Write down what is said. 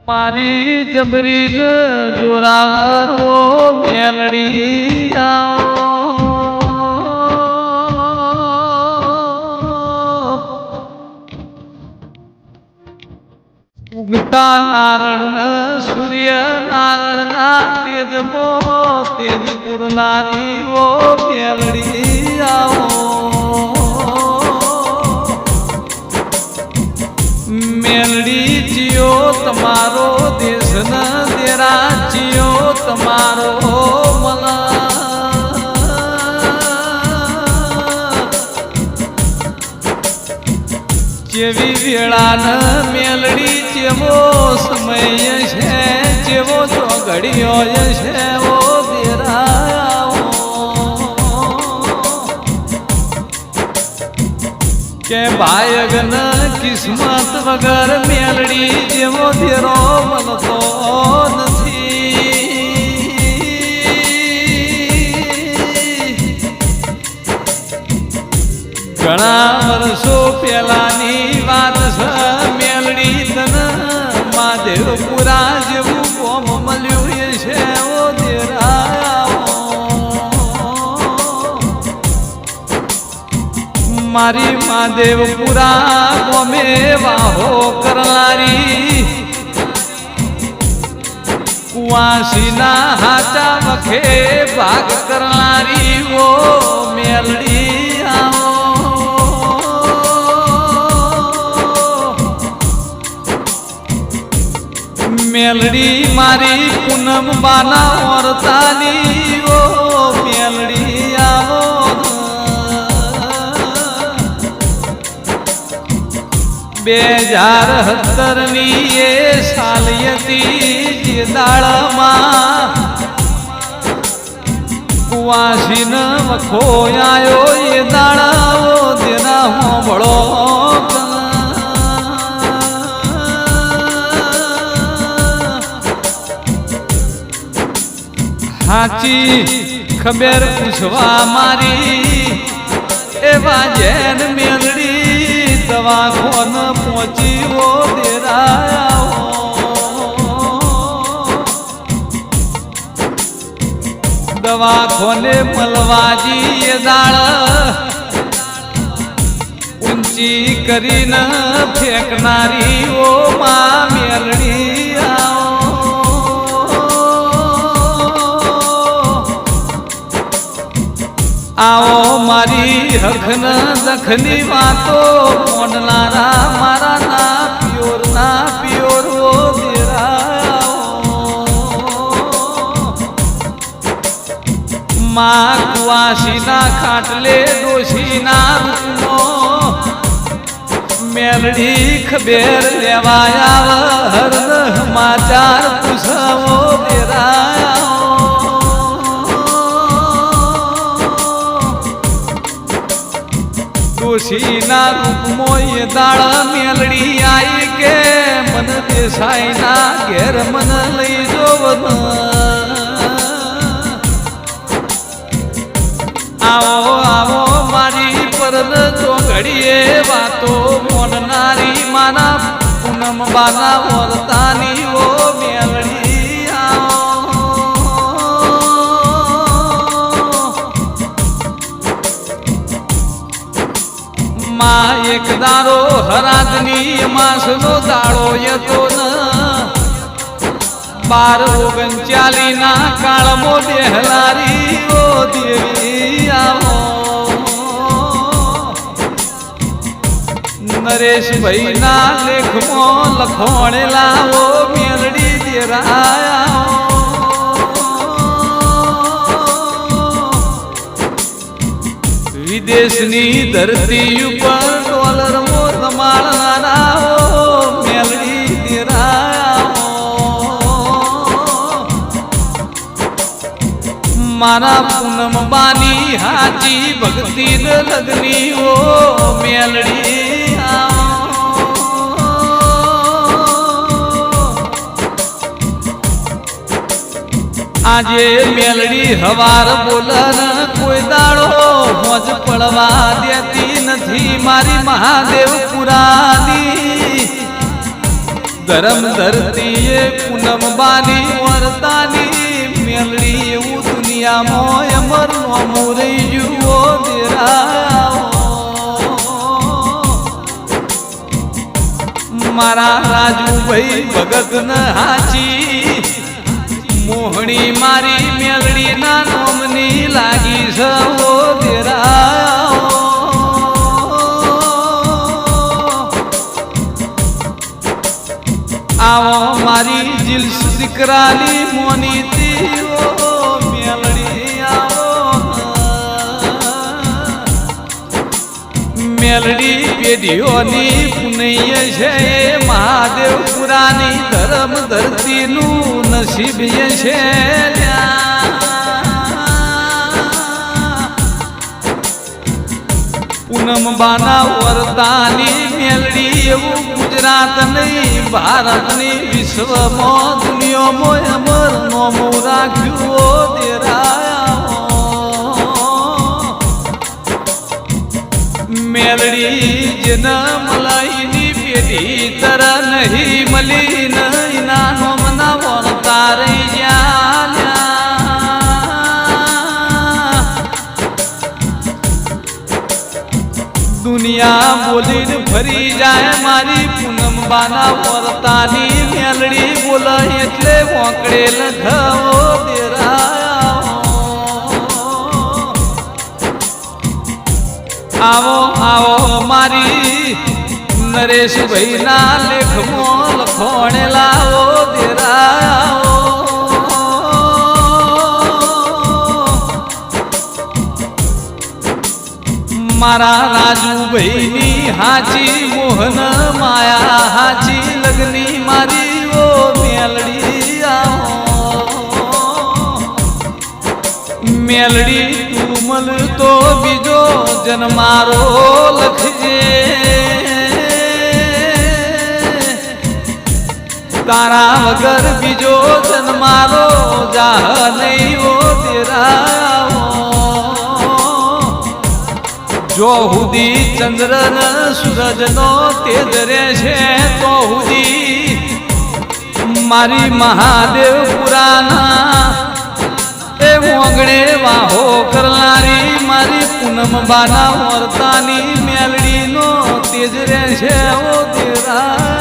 મારી જબરી જોરાવો મેલડી ઉગતા નારાયણ સૂર્ય નારાયણ તેજ પુરનારી ઓ મેલડી આવો મેલડી જીઓ તમારો દેશ ન દેરા જીઓ તમારો મન જેવી વેળા ન મેલડી જેવો સમય છે જેવો તો ઘડીઓ છે ઓ દેરા કે ભાઈ અગન કિસ્મત વગર મેલડી જેવો ધીરો મળતો નથી ઘણા વર્ષો પહેલાની વાત છે મેલડી તન મહાદેવપુરા જેવું કોમ મળ્યું છે ઓ દેરા મારી મહાદેવપુરા ગોમે વાહો કરનારી કુવાસીના હાચા વખે ભાગ કરનારી ઓ મેલડી આવો મેલડી મારી પૂનમ બાના ઓરતાની ઓ મેલડી આવો 2017 ની એ સાલયતી જે દાળમાં કુવાસીન વખો આયો એ દાળાઓ તેના હોંભળો હાચી ખબર પૂછવા મારી એવા જેન મેલડી દવાખોન પહોંચી ઓ દેરા દવાખોને મલવાજી એ દાળ ઊંચી કરીને ફેંકનારી ઓ માં મેલડી આવો મારી હખન દખની વાતો મોડનારા મારા ના પિયોર ઓ દેરા માં કુવાસીના ખાટલે ડોશીના રૂપનો મેલડી ખબેર લેવાયા હરન સમાચાર પૂછવો દેરા ડોશીના રૂપમાં એ દાળ મેલડી આઈ કે મન દેસાઈના ઘેર મન લઈ જોવન આવો આવો મારી પરન તો ઘડીએ વાતો મોડનારી માના પૂનમ બાના વર્તાની ઓ મેલડી માં એક દારો હરાદની માસનો દાડો યતો ન 1239 ના કાળમો બેહલારી ઓ દેવી આવો નરેશભાઈ ના લેખમાં લખોણેલા ઓ મેલડી દેરાયા વિદેશની ધરતી ઉપર ડોલર મો તમારા મેલડી દેરા મારા પૂનમ બાની હાચી ભક્તિ લગની ઓ મેલડી આજે મેલડી હવાર બોલન કોઈ દાડો મોજ પડવા દેતી નથી મારી મહાદેવપુરાની ધરમ ધરતીએ પૂનમ બાની વર્તાની મેલડી એવું દુનિયામાં અમર નોમું રહી જુઓ દેરા મારા રાજુભાઈ ભગત ન હાચી મોહણી મારી મેલડી ના નોમની લાગી સવો દેરા આવો મારી જીલ્સ દીકરાની મોની તીઓ મેલડી આવો મેલડી પેઢીઓની પુનૈય છે મહાદેવ પુરાની ધર્મ ધરતીનું નસીબ છે પૂનમ બાના વરદાની મેલડી એવું ગુજરાત નહીં ભારતની વિશ્વમાં દુનિયામાં અમર નોમું રાખ્યું દેરાયા મેલડી જન્મ લઈની પેઢી તર નહીં મળી નહીં ના નોમના વરતા રહી ગયા દુનિયા બોલીને ફરી જાય મારી પૂનમ બાના વર્તાની મેલડી બોલે એટલે મોકળે લખાવો દેરાયા આવો આવો મારી નરેશભાઈ ના લેખમાં લખોણે લાવો દેરાયા મારા રાજુભાઈની હાચી મોહન માયા હાચી લગની મારી ઓ મેલડી મેલડી તું મલ તો બીજો જન્મારો લખજે તારા વગર બીજો જન્મારો જાહ નહીં ઓ તેરા જો હુદી ચંદ્ર ન સૂરજ નો તેજ રહેશે તો હુદી મારી મહાદેવ પુરાના એ મોગણે વાહો કરનારી મારી પૂનમ બાના વર્તાની મેલડી નો તેજ રહેશે ઓ તેરા